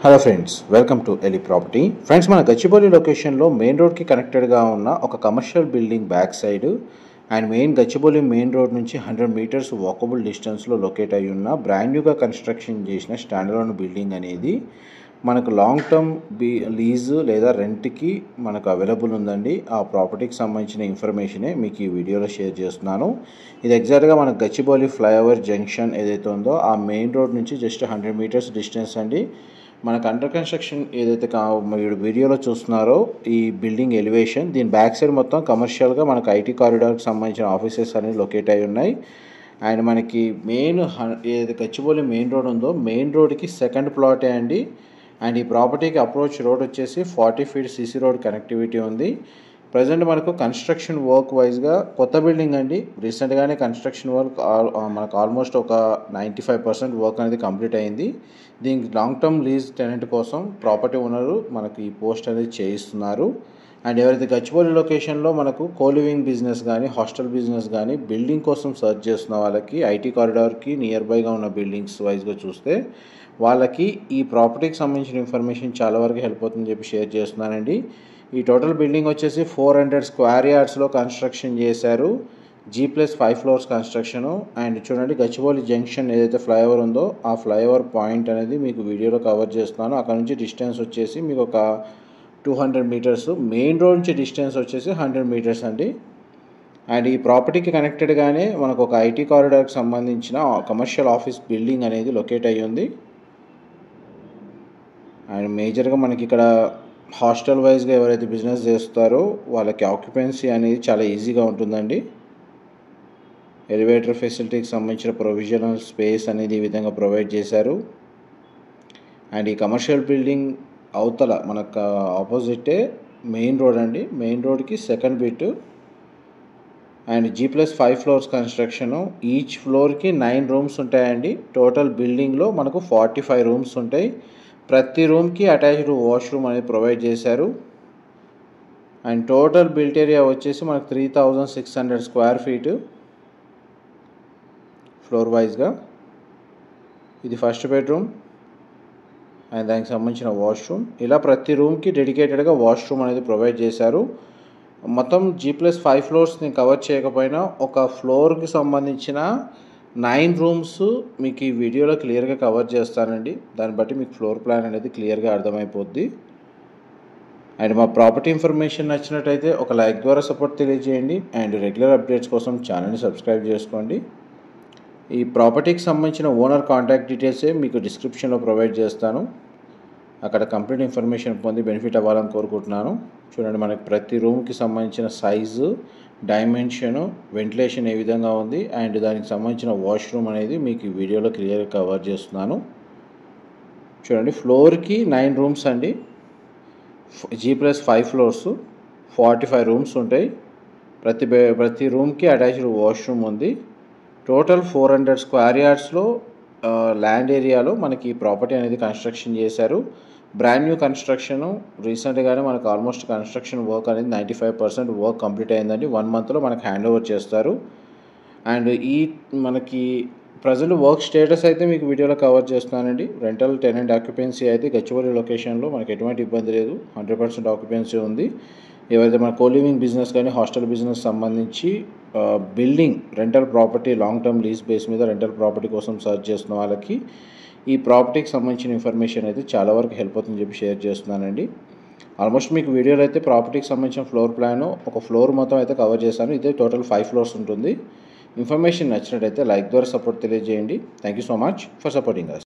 Hello friends, welcome to Eli property. Friends, మన గచ్చిబౌలి లొకేషన్లో main రోడ్కి కనెక్టెడ్గా ఉన్న ఒక commercial building back side and Gachibowli main road నుంచి 100 మీటర్స్ వాకబుల్ డిస్టెన్స్లో లొకేట్ అయి ఉన్న బ్రాండ్ న్యూగా కన్స్ట్రక్షన్ చేసిన స్టాండర్లోన్ బిల్డింగ్ అనేది మనకు లాంగ్ టర్మ్ లీజు లేదా రెంట్కి మనకు అవైలబుల్ ఉందండి. ఆ ప్రాపర్టీకి సంబంధించిన ఇన్ఫర్మేషనే మీకు ఈ వీడియోలో షేర్ చేస్తున్నాను. ఇది ఎగ్జాక్ట్గా మన గచ్చిబౌలి ఫ్లైఓవర్ జంక్షన్ ఏదైతే ఉందో ఆ మెయిన్ రోడ్ నుంచి జస్ట్ 100 మీటర్స్ డిస్టెన్స్ అండి. మనకు అండర్ కన్స్ట్రక్షన్ ఏదైతే మీరు వీడియోలో చూస్తున్నారో ఈ బిల్డింగ్ ఎలివేషన్, దీని బ్యాక్ సైడ్ మొత్తం కమర్షియల్గా మనకు ఐటీ కారిడార్కి సంబంధించిన ఆఫీసెస్ అనేవి లొకేట్ అయి ఉన్నాయి. అండ్ మనకి ఏదైతే గచ్చిబౌలి మెయిన్ రోడ్ ఉందో మెయిన్ రోడ్కి సెకండ్ ప్లాటే అండి. అండ్ ఈ ప్రాపర్టీకి అప్రోచ్ రోడ్ వచ్చేసి 40 ఫీట్ సీసీ రోడ్ కనెక్టివిటీ ఉంది. ప్రజెంట్ మనకు కన్స్ట్రక్షన్ వర్క్ వైజ్గా కొత్త బిల్డింగ్ అండి. రీసెంట్గానే కన్స్ట్రక్షన్ వర్క్ మనకు ఆల్మోస్ట్ ఒక 95% వర్క్ అనేది కంప్లీట్ అయింది. దీనికి లాంగ్ టర్మ్ లీజ్ టెనెంట్ కోసం ప్రాపర్టీ ఓనరు మనకు ఈ పోస్ట్ అనేది చేయిస్తున్నారు. అండ్ ఎవరైతే గచ్చిబౌలి లొకేషన్లో మనకు కోలివింగ్ బిజినెస్ కానీ హాస్టల్ బిజినెస్ కానీ బిల్డింగ్ కోసం సర్చ్ చేస్తున్న వాళ్ళకి ఐటీ కారిడార్కి నియర్ బైగా ఉన్న బిల్డింగ్స్ వైజ్గా చూస్తే వాళ్ళకి ఈ ప్రాపర్టీకి సంబంధించిన ఇన్ఫర్మేషన్ చాలా వరకు హెల్ప్ అవుతుందని చెప్పి షేర్ చేస్తున్నానండి. ఈ టోటల్ బిల్డింగ్ వచ్చేసి 400 స్క్వేర్ యార్డ్స్లో కన్స్ట్రక్షన్ చేశారు. G+5 floors construction. అండ్ చూడండి, గచ్చిబౌలి జంక్షన్ ఏదైతే ఫ్లైఓవర్ ఉందో ఆ ఫ్లైఓవర్ పాయింట్ అనేది మీకు వీడియోలో కవర్ చేస్తున్నాను. అక్కడ నుంచి డిస్టెన్స్ వచ్చేసి మీకు ఒక 200 మీటర్స్, మెయిన్ రోడ్ నుంచి డిస్టెన్స్ వచ్చేసి 100 మీటర్స్ అండి. అండ్ ఈ ప్రాపర్టీకి కనెక్టెడ్గానే మనకు ఒక ఐటీ కారిడార్కి సంబంధించిన కమర్షియల్ ఆఫీస్ బిల్డింగ్ అనేది లొకేట్ అయ్యి ఉంది. అండ్ మేజర్గా మనకి ఇక్కడ హాస్టల్ వైజ్గా ఎవరైతే బిజినెస్ చేస్తారో వాళ్ళకి ఆక్యుపెన్సీ అనేది చాలా ఈజీగా ఉంటుందండి. ఎలివేటర్ ఫెసిలిటీకి సంబంధించిన ప్రొవిజనల్ స్పేస్ అనేది ఈ విధంగా ప్రొవైడ్ చేశారు. అండ్ ఈ కమర్షియల్ బిల్డింగ్ అవతల మనకు ఆపోజిటే మెయిన్ రోడ్ అండి. మెయిన్ రోడ్కి second bit. And G+5 floors construction. Each ఫ్లోర్కి 9 రూమ్స్ ఉంటాయండి. టోటల్ బిల్డింగ్లో మనకు 45 రూమ్స్ ఉంటాయి. ప్రతి రూమ్కి అటాచ్డ్ వాష్రూమ్ అనేది ప్రొవైడ్ చేశారు. అండ్ టోటల్ బిల్ట్ ఏరియా వచ్చేసి మనకు 3600 స్క్వేర్ ఫీటు ఫ్లోర్ వైజ్గా. ఇది ఫస్ట్ బెడ్రూమ్ అండ్ దానికి సంబంధించిన వాష్రూమ్. ఇలా ప్రతి రూమ్కి డెడికేటెడ్గా వాష్రూమ్ అనేది ప్రొవైడ్ చేశారు. మొత్తం G+5 ఫ్లోర్స్ని కవర్ చేయకపోయినా ఒక ఫ్లోర్కి సంబంధించిన 9 రూమ్స్ మీకు ఈ వీడియోలో క్లియర్గా కవర్ చేస్తానండి. దాన్ని బట్టి మీకు ఫ్లోర్ ప్లాన్ అనేది క్లియర్గా అర్థమైపోద్ది. అండ్ మా ప్రాపర్టీ ఇన్ఫర్మేషన్ నచ్చినట్టయితే ఒక లైక్ ద్వారా సపోర్ట్ తెలియజేయండి. అండ్ రెగ్యులర్ అప్డేట్స్ కోసం ఛానల్ని సబ్స్క్రైబ్ చేసుకోండి. ఈ ప్రాపర్టీకి సంబంధించిన ఓనర్ కాంటాక్ట్ డీటెయిల్సే మీకు డిస్క్రిప్షన్లో ప్రొవైడ్ చేస్తాను. అక్కడ కంప్లీట్ ఇన్ఫర్మేషన్ పొంది బెనిఫిట్ అవ్వాలని కోరుకుంటున్నాను. చూడండి, మనకి ప్రతి రూమ్కి సంబంధించిన సైజు, డైమెన్షను, వెంటిలేషన్ ఏ విధంగా ఉంది అండ్ దానికి సంబంధించిన వాష్రూమ్ అనేది మీకు ఈ వీడియోలో క్లియర్గా కవర్ చేస్తున్నాను. చూడండి, ఫ్లోర్కి 9 రూమ్స్ అండి. G+5 ఫ్లోర్స్, 45 రూమ్స్ ఉంటాయి. ప్రతి రూమ్కి అటాచ్డ్ వాష్రూమ్ ఉంది. టోటల్ 400 స్క్వేర్ యార్డ్స్లో ల్యాండ్ ఏరియాలో మనకి ఈ ప్రాపర్టీ అనేది కన్స్ట్రక్షన్ చేశారు. Brand new construction. రీసెంట్గానే మనకు ఆల్మోస్ట్ కన్స్ట్రక్షన్ వర్క్ అనేది 95% వర్క్ కంప్లీట్ అయిందండి. 1 మంత్లో మనకు హ్యాండ్ ఓవర్ చేస్తారు. అండ్ మనకి ప్రజెంట్ వర్క్ స్టేటస్ అయితే మీకు వీడియోలో కవర్ చేస్తున్నానండి. రెంటల్ టెనెంట్ ఆక్యుపెన్సీ అయితే గచ్చిబౌలి లొకేషన్లో మనకి ఎటువంటి ఇబ్బంది లేదు. 100% ఆక్యుపెన్సీ ఉంది. ఎవరైతే మన కోలివింగ్ బిజినెస్ కానీ హాస్టల్ బిజినెస్ సంబంధించి building rental property long term lease base మీద రెంటల్ ప్రాపర్టీ కోసం సర్చ్ చేస్తున్న వాళ్ళకి ఈ ప్రాపర్టీకి సంబంధించిన ఇన్ఫర్మేషన్ అయితే చాలా వరకు హెల్ప్ అవుతుందని చెప్పి షేర్ చేస్తున్నానండి. ఆల్మోస్ట్ మీకు వీడియోలో అయితే ప్రాపర్టీకి సంబంధించిన ఫ్లోర్ ప్లాను ఒక ఫ్లోర్ మొత్తం అయితే కవర్ చేశాను. ఇదే టోటల్ 5 ఫ్లోర్స్ ఉంటుంది. ఇన్ఫర్మేషన్ నచ్చినట్టయితే లైక్ ద్వారా సపోర్ట్ తెలియజేయండి. Thank you so much for supporting us.